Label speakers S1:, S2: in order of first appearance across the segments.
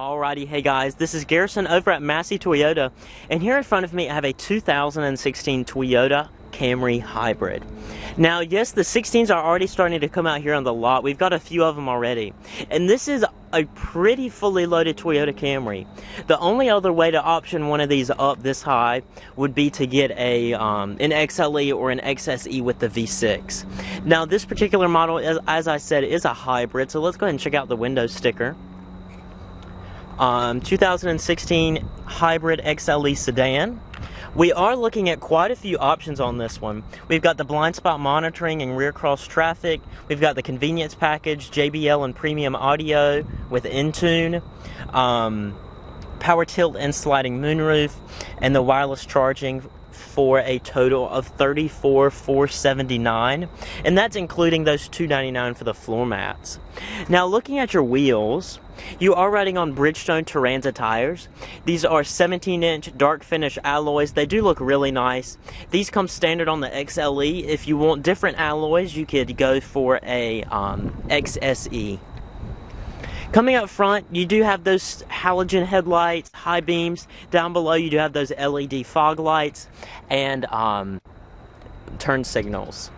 S1: Alrighty, hey guys, this is Garrison over at Massey Toyota, and here in front of me I have a 2016 Toyota Camry Hybrid. Now, yes, the 16s are already starting to come out here on the lot. We've got a few of them already, and this is a pretty fully loaded Toyota Camry. The only other way to option one of these up this high would be to get an XLE or an XSE with the V6. Now, this particular model, as I said, is a hybrid, so let's go ahead and check out the window sticker. 2016 hybrid XLE sedan. We are looking at quite a few options on this one. We've got the blind spot monitoring and rear cross traffic. We've got the convenience package, JBL and premium audio with Intune, power tilt and sliding moonroof, and the wireless charging for a total of $34,479, and that's including those $299 for the floor mats. Now, looking at your wheels, you are riding on Bridgestone Turanza tires. These are 17-inch dark finish alloys. They do look really nice. These come standard on the XLE. If you want different alloys, you could go for a XSE. Coming up front, you do have those halogen headlights, high beams. Down below, you do have those LED fog lights and turn signals.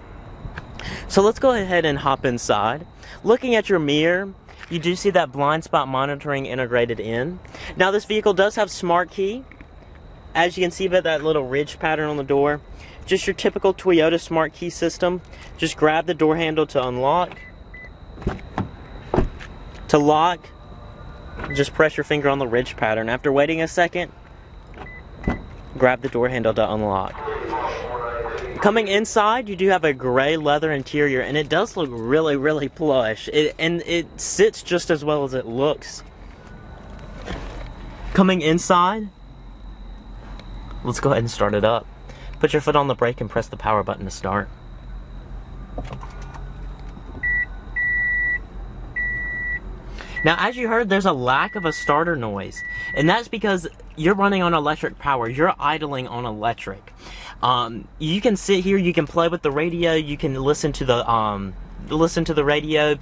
S1: So let's go ahead and hop inside. Looking at your mirror, you do see that blind spot monitoring integrated in. Now, this vehicle does have smart key. As you can see by that little ridge pattern on the door, just your typical Toyota smart key system. Just grab the door handle to unlock. To lock, just press your finger on the ridge pattern. After waiting a second, grab the door handle to unlock. Coming inside, you do have a gray leather interior, and it does look really, really plush. And it sits just as well as it looks. Coming inside, let's go ahead and start it up. Put your foot on the brake and press the power button to start. Now, as you heard, there's a lack of a starter noise, and that's because you're running on electric power. You're idling on electric. You can sit here, you can play with the radio, you can listen to the radio,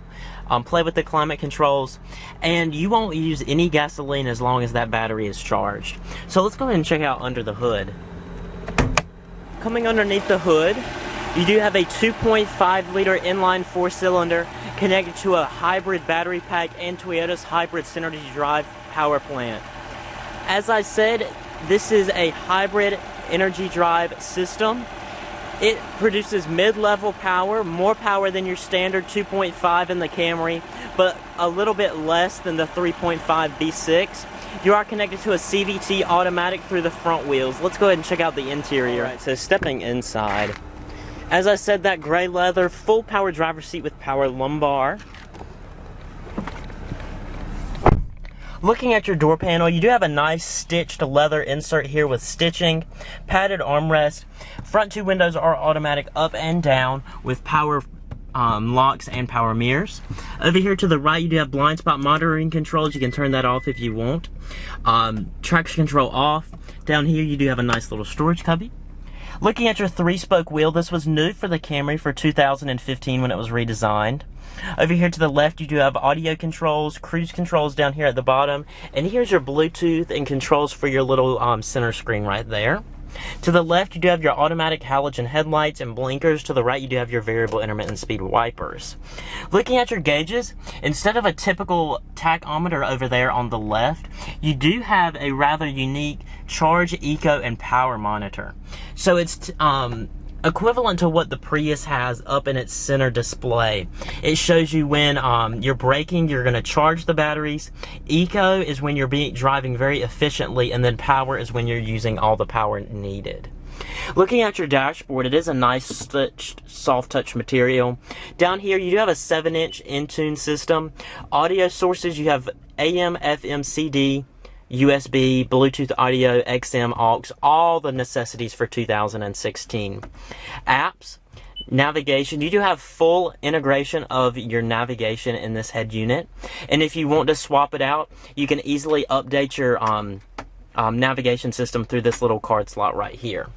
S1: play with the climate controls, and you won't use any gasoline as long as that battery is charged. So let's go ahead and check out under the hood. Coming underneath the hood, you do have a 2.5-liter inline 4-cylinder connected to a hybrid battery pack and Toyota's hybrid synergy drive power plant. As I said, this is a hybrid energy drive system. It produces mid-level power, more power than your standard 2.5 in the Camry, but a little bit less than the 3.5 V6. You are connected to a CVT automatic through the front wheels. Let's go ahead and check out the interior. All right, so stepping inside. As I said, that gray leather, full power driver's seat with power lumbar. Looking at your door panel, you do have a nice stitched leather insert here with stitching, padded armrest. Front two windows are automatic up and down with power locks and power mirrors. Over here to the right, you do have blind spot monitoring controls. You can turn that off if you want. Traction control off. Down here, you do have a nice little storage cubby. Looking at your 3-spoke wheel, this was new for the Camry for 2015 when it was redesigned. Over here to the left, you do have audio controls, cruise controls down here at the bottom, and here's your Bluetooth and controls for your little center screen right there. To the left, you do have your automatic halogen headlights and blinkers. To the right, you do have your variable intermittent speed wipers. Looking at your gauges, instead of a typical tachometer over there on the left, you do have a rather unique charge, eco, and power monitor. So it's equivalent to what the Prius has up in its center display. It shows you when you're braking, you're going to charge the batteries. Eco is when you're driving very efficiently, and then power is when you're using all the power needed. Looking at your dashboard, it is a nice stitched soft touch material. Down here, you do have a 7-inch Intune system. Audio sources, you have AM, FM, CD, USB, Bluetooth audio, XM, aux, all the necessities for 2016. Apps, navigation, you do have full integration of your navigation in this head unit. And if you want to swap it out, you can easily update your navigation system through this little card slot right here.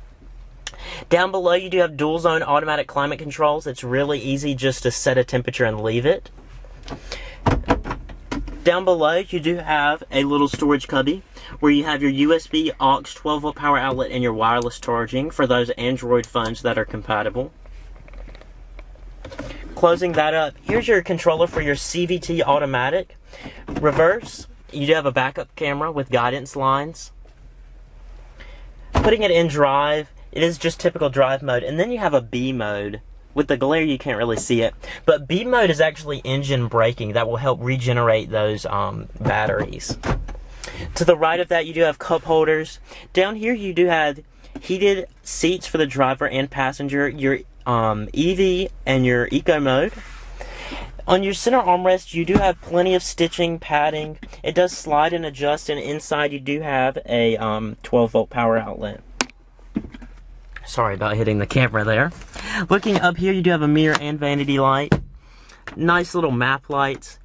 S1: Down below, you do have dual zone automatic climate controls. It's really easy just to set a temperature and leave it. Down below, you do have a little storage cubby where you have your USB aux 12-volt power outlet and your wireless charging for those Android phones that are compatible. Closing that up, here's your controller for your CVT automatic. Reverse, you do have a backup camera with guidance lines. Putting it in drive, it is just typical drive mode, and then you have a B mode. With the glare, you can't really see it, but B mode is actually engine braking that will help regenerate those batteries. To the right of that, you do have cup holders. Down here, you do have heated seats for the driver and passenger, your EV and your eco mode. On your center armrest, you do have plenty of stitching, padding. It does slide and adjust, and inside you do have a 12-volt power outlet. Sorry about hitting the camera there. Looking up here, you do have a mirror and vanity light. Nice little map lights.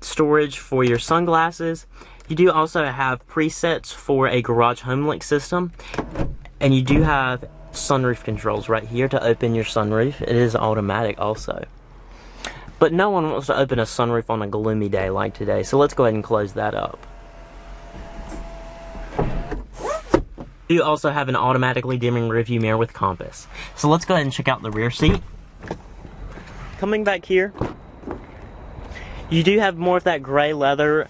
S1: Storage for your sunglasses. You do also have presets for a garage home link system. And you do have sunroof controls right here to open your sunroof. It is automatic also. But no one wants to open a sunroof on a gloomy day like today, so let's go ahead and close that up. You also have an automatically dimming rearview mirror with compass. So let's go ahead and check out the rear seat. Coming back here, you do have more of that gray leather.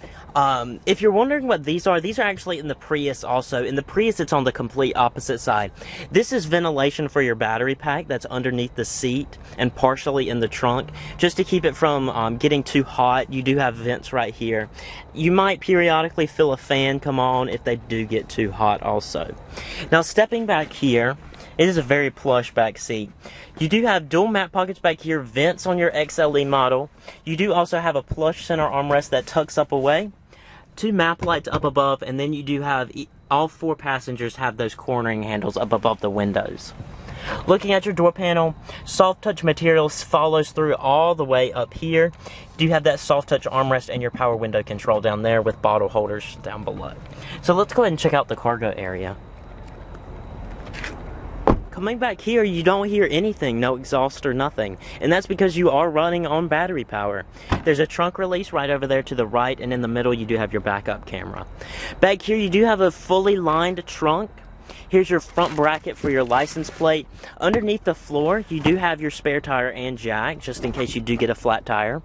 S1: If you're wondering what these are actually in the Prius also. In the Prius, it's on the complete opposite side. This is ventilation for your battery pack that's underneath the seat and partially in the trunk. Just to keep it from getting too hot, you do have vents right here. You might periodically feel a fan come on if they do get too hot also. Now, stepping back here, it is a very plush back seat. You do have dual mat pockets back here, vents on your XLE model. You do also have a plush center armrest that tucks up away. 2 map lights up above, and then you do have all 4 passengers have those cornering handles up above the windows. Looking at your door panel, soft touch materials follows through all the way up here. You do have that soft touch armrest and your power window control down there with bottle holders down below. So let's go ahead and check out the cargo area. Coming back here, you don't hear anything, no exhaust or nothing, and that's because you are running on battery power. There's a trunk release right over there to the right, and in the middle you do have your backup camera. Back here you do have a fully lined trunk. Here's your front bracket for your license plate. Underneath the floor, you do have your spare tire and jack, just in case you do get a flat tire.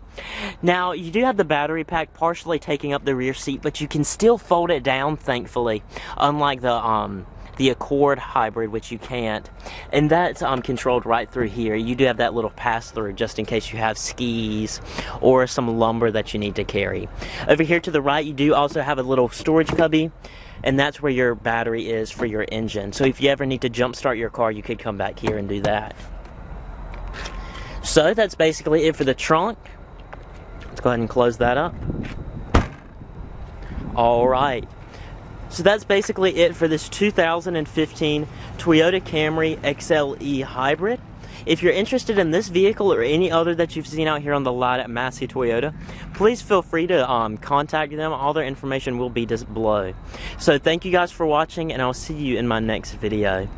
S1: Now, you do have the battery pack partially taking up the rear seat, but you can still fold it down, thankfully, unlike the Accord hybrid, which you can't, and that's controlled right through here. You do have that little pass-through just in case you have skis or some lumber that you need to carry. Over here to the right, you do also have a little storage cubby, and that's where your battery is for your engine. So if you ever need to jump start your car, you could come back here and do that. So that's basically it for the trunk. Let's go ahead and close that up. Alright. So that's basically it for this 2015 Toyota Camry XLE Hybrid. If you're interested in this vehicle or any other that you've seen out here on the lot at Massey Toyota, please feel free to contact them. All their information will be below. So thank you guys for watching, and I'll see you in my next video.